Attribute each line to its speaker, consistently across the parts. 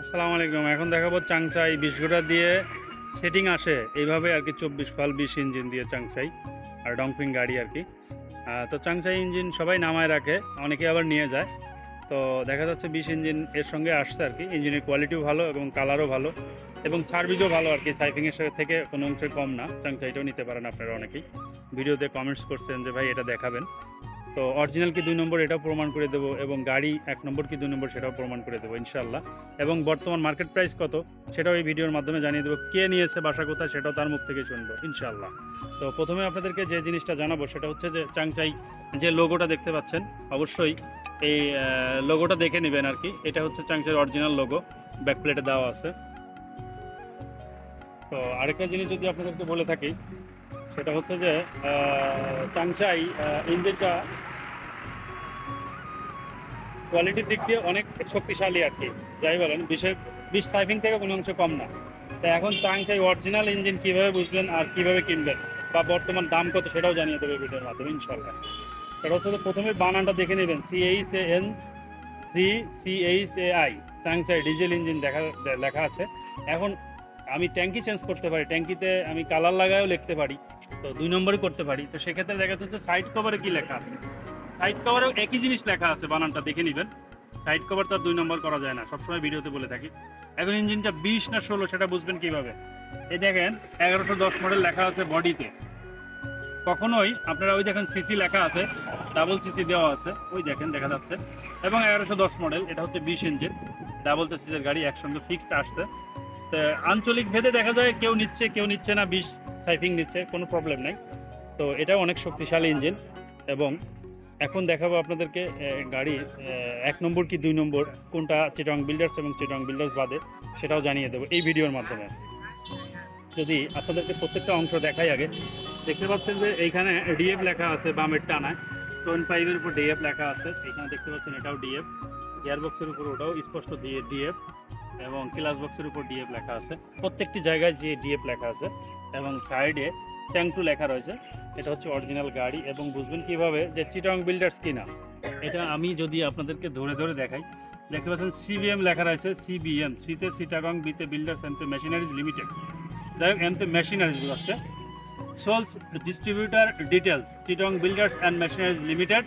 Speaker 1: আসসালামু আলাইকুম। এখন দেখাবো চাংসাই 20 গোটা দিয়ে সেটিং আসে এইভাবে আর কি, 24 ফাল 20 ইঞ্জিন দিয়ে চাংসাই আর ডংপিং গাড়ি আর কি। তো চাংসাই ইঞ্জিন সবাই নামায় রাখে, অনেকে আবার নিয়ে যায়। তো দেখা যাচ্ছে 20 ইঞ্জিন এর সঙ্গে আসছে আর কি। ইঞ্জিনের কোয়ালিটিও ভালো এবং কালারও ভালো এবং সার্ভিসও ভালো আর কি। সাইফিংয়ের সাথে থেকে কোনো অংশে কম না। চাংসাইটাও নিতে পারেন আপনারা অনেকেই। ভিডিওতে কমেন্টস করছেন যে ভাই এটা দেখাবেন, তো অরিজিনাল কি 2 নম্বর এটাও প্রমাণ করে দেবো এবং গাড়ি 1 নম্বর কি 2 নম্বর সেটাও প্রমাণ করে দেবো ইনশাল্লাহ। এবং বর্তমান মার্কেট প্রাইস কত সেটাও এই ভিডিওর মাধ্যমে জানিয়ে দেবো। কে নিয়েছে, বাসা কোথায়, সেটাও তার মুখ থেকে শুনবো ইনশাল্লাহ। তো প্রথমে আপনাদেরকে যে জিনিসটা জানাবো সেটা হচ্ছে যে চাংসাই যে লোগোটা দেখতে পাচ্ছেন, অবশ্যই এই লোগোটা দেখে নেবেন আর কি। এটা হচ্ছে চাংসাইয়ের অরিজিনাল লোগো, ব্যাক প্লেটে দেওয়া আছে। তো আরেকটা জিনিস যদি আপনাদেরকে বলে থাকি সেটা হচ্ছে যে চাংসাই ইঞ্জিনটা কোয়ালিটির দিক দিয়ে অনেক শক্তিশালী আর কি। যাই বলেন, 20 সাইফিং থেকে কোনো অংশ কম না। তাই এখন চাংসাই অরিজিনাল ইঞ্জিন কীভাবে বুঝবেন আর কীভাবে কিনবেন বা বর্তমান দাম কত সেটাও জানিয়ে দেবে ভিডিওর মাধ্যমে ইনশাল্লাহ। এটা হচ্ছে প্রথমে বানানটা দেখে নেবেন, CHANGCHAI চাংসাই ডিজেল ইঞ্জিন লেখা আছে। এখন আমি ট্যাঙ্কি চেঞ্জ করতে পারি, ট্যাঙ্কিতে আমি কালার লাগায়ও লিখতে পারি, তো 2 নম্বরই করতে পারি। তো সেক্ষেত্রে দেখা যাচ্ছে সাইড কভারে কী লেখা আছে, সাইড কভারেও একই জিনিস লেখা আছে, বানানটা দেখে নেবেন। সাইড কভার তো আর 2 নম্বর করা যায় না, সবসময় ভিডিওতে বলে থাকি। এখন ইঞ্জিনটা 20 না 16 সেটা বুঝবেন কীভাবে, এই দেখেন 1110 মডেল লেখা আছে বডিতে। কখনোই আপনারা ওই দেখেন সিসি লেখা আছে, ডাবল সিসি দেওয়া আছে, ওই দেখেন দেখা যাচ্ছে। এবং 1110 মডেল, এটা হচ্ছে 20 ইঞ্জিন ডাবল সিসির গাড়ি, একসঙ্গে ফিক্সড আসছে। তো আঞ্চলিক ভেদে দেখা যায় কেউ নিচ্ছে কেউ নিচ্ছে না, 20 সাইফিং নিচ্ছে, কোনো প্রবলেম নেই। তো এটাও অনেক শক্তিশালী ইঞ্জিন। এবং এখন দেখাবো আপনাদেরকে গাড়ি 1 নম্বর কি 2 নম্বর কোনটা, চিটাগং বিল্ডার্স এবং চিটাগং বিল্ডার্স বাদে সেটাও জানিয়ে দেবো এই ভিডিওর মাধ্যমে। যদি আপনাদেরকে প্রত্যেকটা অংশ দেখাই, আগে দেখতে পাচ্ছেন যে এইখানে ডিএফ লেখা আছে বামের টানায়, টোন পাইপের উপর ডিএফ লেখা আছে, এখানে দেখতে পাচ্ছেন এটাও ডিএফ, গিয়ারবক্সের উপর ওটাও স্পষ্ট ডিএফ এবং ক্লাস বক্সের উপর ডিএফ লেখা আছে। প্রত্যেকটি জায়গায় যে ডিএফ লেখা আছে এবং সাইডে চ্যাংটু লেখা রয়েছে। এটা হচ্ছে অরিজিনাল গাড়ি। এবং বুঝবেন কীভাবে যে চিটাগং বিল্ডার্স কিনা, এটা আমি যদি আপনাদেরকে ধরে ধরে দেখাই, দেখতে পাচ্ছেন সিবিএম লেখা রয়েছে, সিবিএম, সিতে চিটাগং, বিতে বিল্ডার্স, এমতে মেশিনারিজ লিমিটেড। যাই হোক, এমতে মেশিনারিজ বোঝাচ্ছে। Soles distributor details Chittagong builders and machineries limited.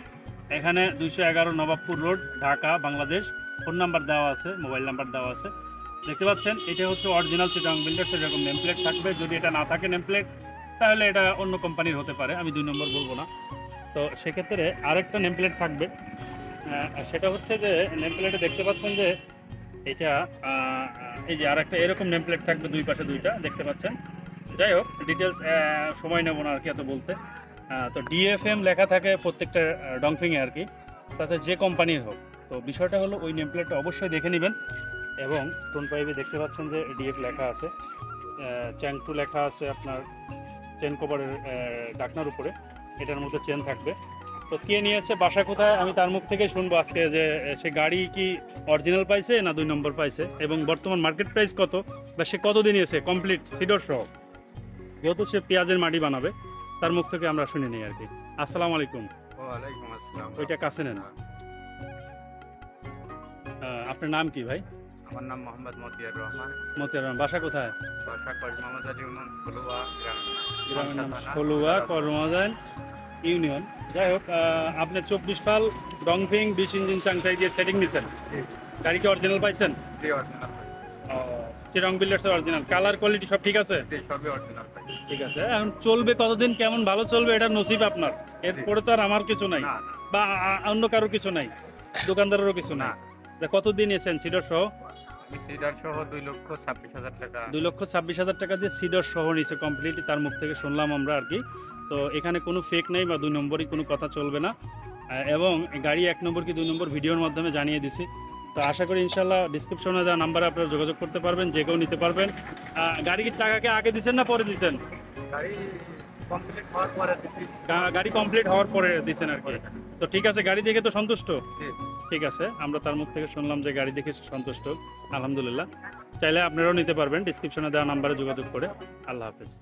Speaker 1: এখানে 211 Nawabpur road, Dhaka, Bangladesh. Phone number দেওয়া আছে, মোবাইল নাম্বার দেওয়া আছে। দেখতে পাচ্ছেন এটা হচ্ছে অরিজিনাল চিটাগং বিল্ডার্স। এরকম নেম প্লেট থাকবে, যদি এটা না থাকে নেম প্লেট তাহলে এটা অন্য কোম্পানির হতে পারে, আমি 2 নম্বর বলবো না। তো সেক্ষেত্রে আরেকটা নেম প্লেট থাকবে, সেটা হচ্ছে যে নেম প্লেটে দেখতে পাচ্ছেন যে এটা এই যে আরেকটা এরকম নেম প্লেট থাকবে, 2 পাশে 2টা দেখতে পাচ্ছেন। যাই হোক, ডিটেলস সময় নেব না আর কি এত বলতে। তো ডিএফএম লেখা থাকে প্রত্যেকটা ডংফিংয়ে আর কি, তাতে যে কোম্পানির হোক। তো বিষয়টা হলো ওই নেম প্লেটটা অবশ্যই দেখে নেবেন। এবং টোন পাইপে দেখতে পাচ্ছেন যে ডিএফ লেখা আছে, চ্যাংটু লেখা আছে আপনার চেন কভারের ডাকনার উপরে, এটার মধ্যে চেন থাকবে। তো কে নিয়েছে, বাসা কোথায়, আমি তার মুখ থেকে শুনবো আজকে যে সে গাড়ি কি অরিজিনাল পাইছে না 2 নম্বর পাইছে এবং বর্তমান মার্কেট প্রাইস কত, বা সে কত দিন নিয়েছে কমপ্লিট সিডর সহ। যেহেতু সে পেঁয়াজের মাটি বানাবে, তার মুখ থেকে আমরা শুনে নিই আর কি। আসসালামু আলাইকুম।
Speaker 2: ওয়ালাইকুম আসসালাম।
Speaker 1: ওইটা কাছে নেন। আপনার নাম কি ভাই?
Speaker 2: আমার নাম মোহাম্মদ মতিয়ার রহমান।
Speaker 1: মতিয়ার রহমান, বাসা কোথায়?
Speaker 2: বাসা করিমামজান ইউনিয়ন, ফলুয়া
Speaker 1: গ্রামের নাম ফলুয়া, কর্মজান ইউনিয়ন। যাই হোক, আপনি 24 ফাল ডংফিং 20 ইঞ্জিন চাংসাই দিয়ে সেটিং দিচ্ছেন, গাড়ি কি অরিজিনাল পাইছেন?
Speaker 2: জি অরিজিনাল।
Speaker 1: চিটাগং বিল্ডার্সের অরিজিনাল, কালার কোয়ালিটি সব ঠিক আছে?
Speaker 2: জি সবই অরিজিনাল পাই।
Speaker 1: ঠিক আছে। এখন চলবে কতদিন, কেমন ভালো চলবে এটা নসিব আপনার, এরপরে তো আর আমার কিছু নাই বা অন্য কারো কিছু নাই, দোকানদারেরও কিছু না। কতদিন এসেছেন সিডর সহ?
Speaker 2: আমি সিডার সহ 2,26,000 টাকা।
Speaker 1: 2,26,000 টাকা দিয়ে সিডর সহ নিচে কমপ্লিট, তার মুখ থেকে শুনলাম আমরা আর কি। তো এখানে কোনো ফেক নেই বা 2 নম্বরই কোনো কথা চলবে না। এবং গাড়ি 1 নম্বর কি 2 নম্বর ভিডিওর মাধ্যমে জানিয়ে দিছি। তো আশা করি ইনশাল্লাহ ডিসক্রিপশনে দেওয়া নাম্বারে আপনারা যোগাযোগ করতে পারবেন, যে কেউ নিতে পারবেন। গাড়ির টাকাকে আগে দিচ্ছেন না পরে দিচ্ছেন?
Speaker 2: গাড়ি কমপ্লিট হওয়ার পরে দিছি।
Speaker 1: গাড়ি কমপ্লিট হওয়ার পরে দিচ্ছেন আর কি। তো ঠিক আছে, গাড়ি দেখে তো সন্তুষ্ট?
Speaker 2: জি
Speaker 1: ঠিক আছে, আমরা তার মুখ থেকে শুনলাম যে গাড়ি দেখে সন্তুষ্ট, আলহামদুলিল্লাহ। চাইলে আপনারাও নিতে পারবেন ডিসক্রিপশনে দেওয়া নাম্বারে যোগাযোগ করে। আল্লাহ হাফেজ।